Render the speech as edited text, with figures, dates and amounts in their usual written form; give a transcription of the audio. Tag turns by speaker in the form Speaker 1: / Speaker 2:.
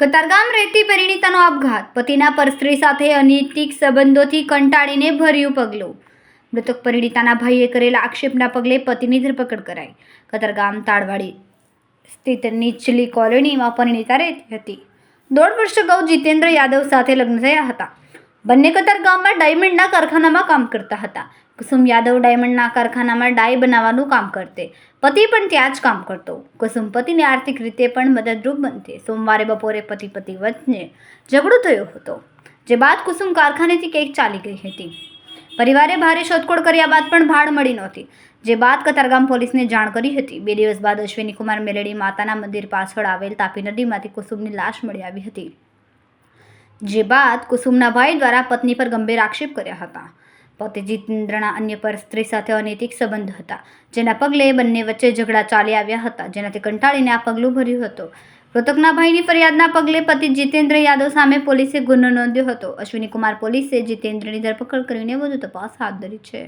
Speaker 1: કતારગામ રહેતી પરિણીતાનો આપઘાત, પતિના પરસ્ત્રી સાથે અનૈતિક સંબંધોથી કંટાળીને ભર્યું પગલું. મૃતક પરિણીતાના ભાઈએ કરેલા આક્ષેપના પગલે પતિની ધરપકડ કરાઈ. કતારગામ તાળવાડી સ્થિત નીચલી કોલોનીમાં પરિણીતા રહેતી હતી. 1.5 વર્ષ અગાઉ જીતેન્દ્ર યાદવ સાથે લગ્ન થયા હતા. બંને કતારગામમાં ડાયમંડના કારખાનામાં કામ કરતા હતા. કુસુમ યાદવ ડાયમંડના કારખાનામાં ડાય બનાવવાનું કામ કરતે. પતિ પણ ત્યાં જ કામ કરતો. કુસુમ પતિને આર્થિક રીતે પણ મદદરૂપ બનતી. સોમવારે બપોરે પતિ વચ્ચે ઝઘડો થયો હતો, જે બાદ કુસુમ કારખાનેથી કંઈક ચાલી ગઈ હતી. પરિવારે ભારે શોધખોળ કર્યા બાદ પણ ભાડ મળી નહોતી, જે બાદ કતારગામ પોલીસને જાણ કરી હતી. 2 દિવસ બાદ અશ્વિની કુમાર મેલડી માતાના મંદિર પાછળ આવેલ તાપી નદીમાંથી કુસુમની લાશ મળી આવી હતી, જે બાદ કુસુમના ભાઈ દ્વારા પત્ની પર ગંભીર આક્ષેપ કર્યા હતા. પતિ જીતેન્દ્રના અન્ય પર સ્ત્રી સાથે અનૈતિક સંબંધ હતા, જેના પગલે બંને વચ્ચે ઝઘડા ચાલી આવ્યા હતા, જેનાથી કંટાળીને આ પગલું ભર્યું હતું. મૃતકના ભાઈની ફરિયાદના પગલે પતિ જીતેન્દ્ર યાદવ સામે પોલીસે ગુનો નોંધ્યો હતો. અશ્વિની કુમાર પોલીસે જીતેન્દ્રની ધરપકડ કરીને વધુ તપાસ હાથ ધરી છે.